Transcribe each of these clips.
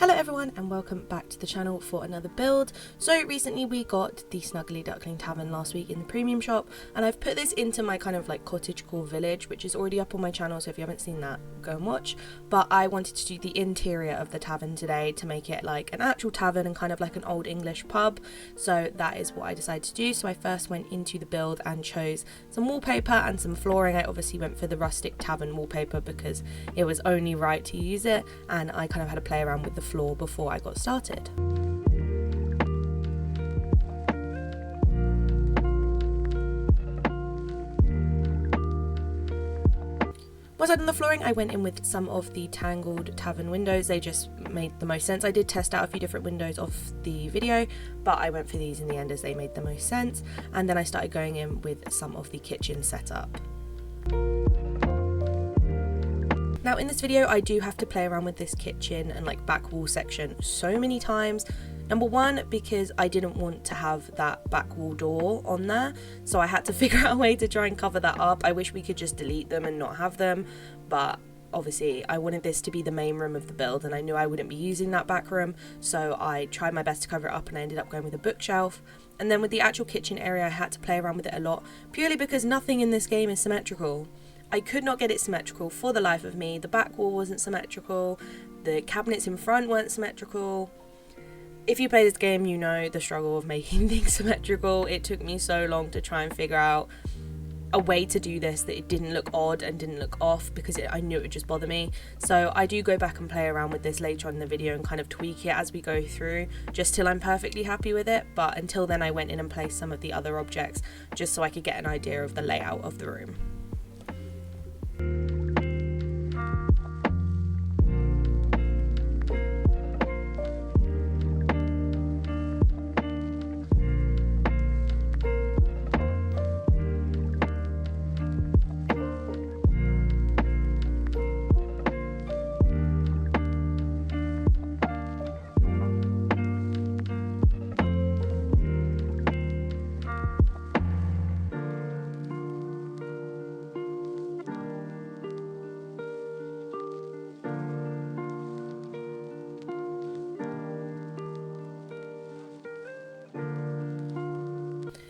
Hello everyone and welcome back to the channel for another build. So recently we got the Snuggly Duckling Tavern last week in the premium shop, and I've put this into my kind of like cottagecore village, which is already up on my channel, so if you haven't seen that, go and watch. But I wanted to do the interior of the tavern today to make it like an actual tavern and kind of like an old English pub. So that is what I decided to do. So I first went into the build and chose some wallpaper and some flooring. I obviously went for the rustic tavern wallpaper because it was only right to use it, and I kind of had to play around with the floor before I got started. Once I'd done the flooring, I went in with some of the tangled tavern windows. They just made the most sense. I did test out a few different windows off the video, but I went for these in the end as they made the most sense. And then I started going in with some of the kitchen setup. Now in this video I do have to play around with this kitchen and like back wall section so many times. Number one, because I didn't want to have that back wall door on there, so I had to figure out a way to try and cover that up. I wish we could just delete them and not have them, but obviously I wanted this to be the main room of the build and I knew I wouldn't be using that back room, so I tried my best to cover it up and I ended up going with a bookshelf. And then with the actual kitchen area I had to play around with it a lot, purely because nothing in this game is symmetrical. I could not get it symmetrical for the life of me. The back wall wasn't symmetrical, the cabinets in front weren't symmetrical. If you play this game, you know the struggle of making things symmetrical. It took me so long to try and figure out a way to do this that it didn't look odd and didn't look off, because I knew it would just bother me. So I do go back and play around with this later on in the video and kind of tweak it as we go through, just till I'm perfectly happy with it. But until then I went in and placed some of the other objects just so I could get an idea of the layout of the room.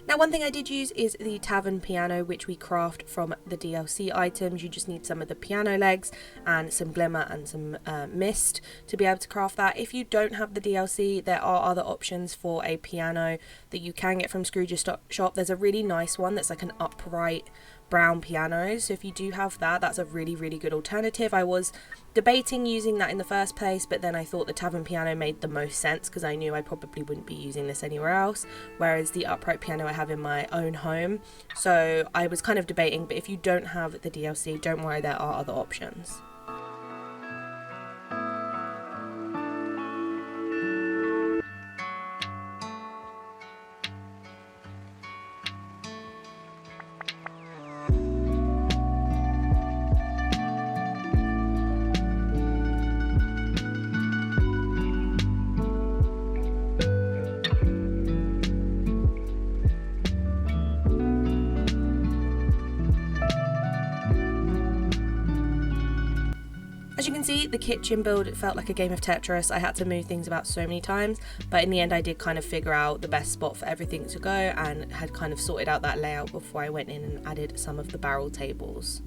Now one thing I did use is the tavern piano, which we craft from the DLC items. You just need some of the piano legs and some glimmer and some mist to be able to craft that. If you don't have the DLC, there are other options for a piano that you can get from Scrooge's shop. There's a really nice one that's like an upright brown piano, so if you do have that, that's a really good alternative. I was debating using that in the first place, but then I thought the tavern piano made the most sense because I knew I probably wouldn't be using this anywhere else, whereas the upright piano I have in my own home. So I was kind of debating, but if you don't have the DLC, don't worry, there are other options. As you can see, the kitchen build felt like a game of Tetris. I had to move things about so many times, but in the end I did kind of figure out the best spot for everything to go and had kind of sorted out that layout before I went in and added some of the barrel tables.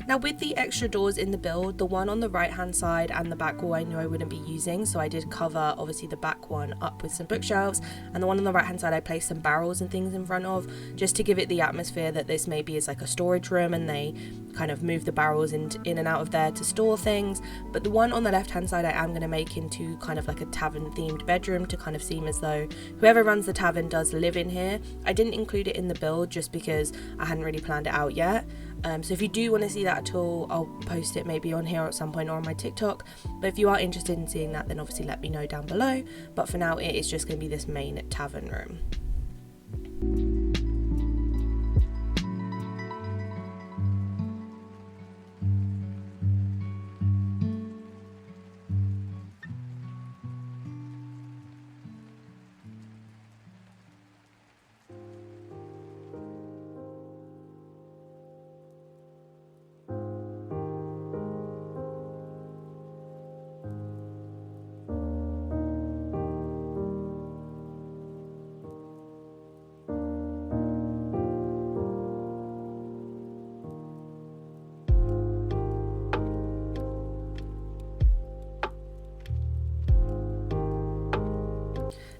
Now with the extra doors in the build, the one on the right hand side and the back wall I knew I wouldn't be using, so I did cover obviously the back one up with some bookshelves, and the one on the right hand side I placed some barrels and things in front of, just to give it the atmosphere that this maybe is like a storage room and they kind of move the barrels in and out of there to store things. But the one on the left hand side I am going to make into kind of like a tavern themed bedroom to kind of seem as though whoever runs the tavern does live in here. I didn't include it in the build just because I hadn't really planned it out yet. So if you do want to see that at all, I'll post it maybe on here at some point or on my TikTok. But if you are interested in seeing that, then obviously let me know down below. But for now, it is just going to be this main tavern room.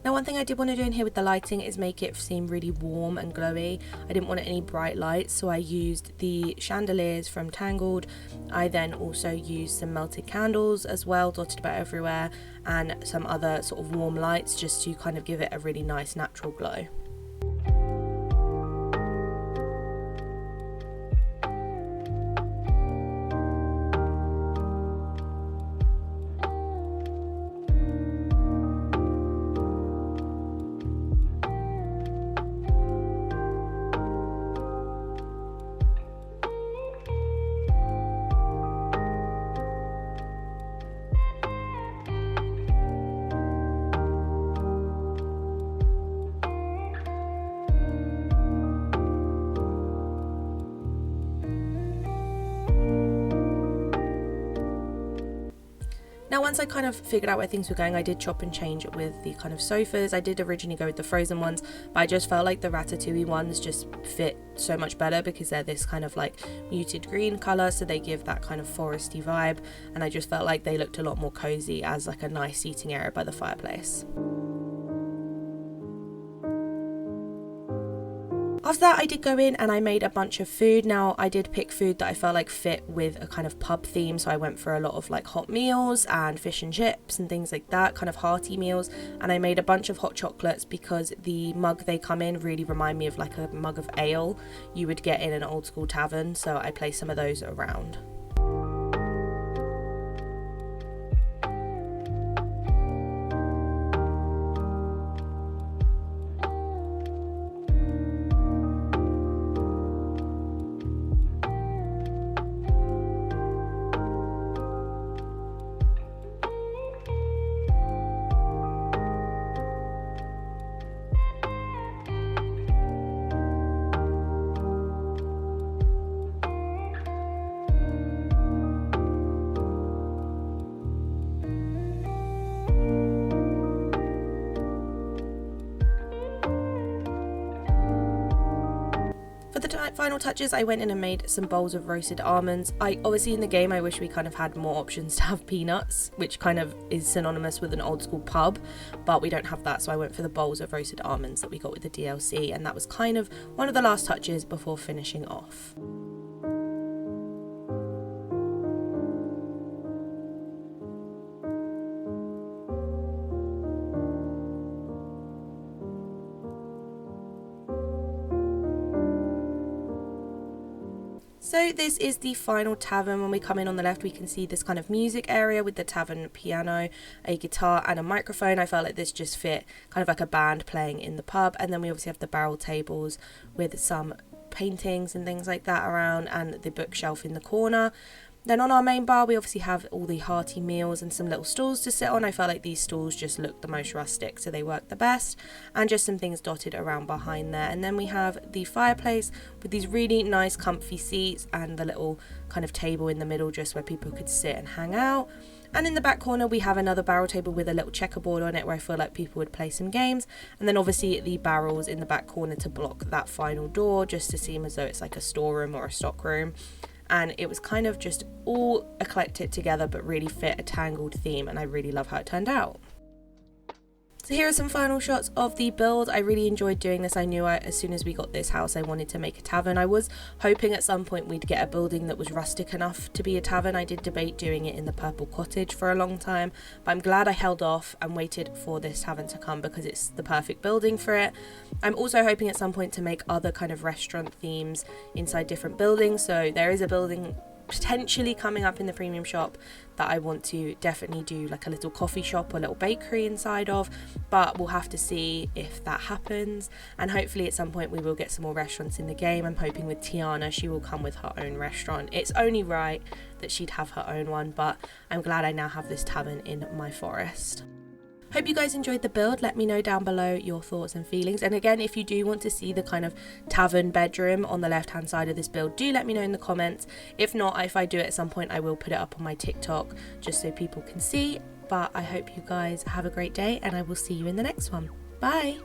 Now one thing I did want to do in here with the lighting is make it seem really warm and glowy. I didn't want any bright lights, so I used the chandeliers from Tangled. I then also used some melted candles as well, dotted about everywhere, and some other sort of warm lights just to kind of give it a really nice natural glow. Now once I kind of figured out where things were going, I did chop and change with the kind of sofas. I did originally go with the frozen ones, but I just felt like the ratatouille ones just fit so much better because they're this kind of like muted green colour, so they give that kind of foresty vibe, and I just felt like they looked a lot more cozy as like a nice seating area by the fireplace. After that I did go in and I made a bunch of food. Now I did pick food that I felt like fit with a kind of pub theme, so I went for a lot of like hot meals and fish and chips and things like that, kind of hearty meals, and I made a bunch of hot chocolates because the mug they come in really remind me of like a mug of ale you would get in an old school tavern, so I placed some of those around. For the final touches, I went in and made some bowls of roasted almonds. Obviously in the game I wish we kind of had more options to have peanuts, which kind of is synonymous with an old school pub, but we don't have that, so I went for the bowls of roasted almonds that we got with the DLC, and that was kind of one of the last touches before finishing off. So this is the final tavern. When we come in on the left, we can see this kind of music area with the tavern piano, a guitar and a microphone. I felt like this just fit kind of like a band playing in the pub. And then we obviously have the barrel tables with some paintings and things like that around, and the bookshelf in the corner. Then on our main bar, we obviously have all the hearty meals and some little stools to sit on. I felt like these stools just looked the most rustic, so they worked the best, and just some things dotted around behind there. And then we have the fireplace with these really nice comfy seats and the little kind of table in the middle just where people could sit and hang out. And in the back corner we have another barrel table with a little checkerboard on it where I feel like people would play some games, and then obviously the barrels in the back corner to block that final door just to seem as though it's like a storeroom or a stock room. And it was kind of just all eclectic together but really fit a Tangled theme, and I really love how it turned out. So here are some final shots of the build. I really enjoyed doing this. I knew as soon as we got this house I wanted to make a tavern. I was hoping at some point we'd get a building that was rustic enough to be a tavern. I did debate doing it in the purple cottage for a long time, but I'm glad I held off and waited for this tavern to come because it's the perfect building for it. I'm also hoping at some point to make other kind of restaurant themes inside different buildings. So there is a building potentially coming up in the premium shop that I want to definitely do like a little coffee shop or a little bakery inside of, but we'll have to see if that happens. And hopefully at some point we will get some more restaurants in the game. I'm hoping with Tiana she will come with her own restaurant. It's only right that she'd have her own one, but I'm glad I now have this tavern in my forest. Hope you guys enjoyed the build. Let me know down below your thoughts and feelings. And again, if you do want to see the kind of tavern bedroom on the left hand side of this build, do let me know in the comments. If not, if I do it at some point, I will put it up on my TikTok just so people can see. But I hope you guys have a great day, and I will see you in the next one. Bye!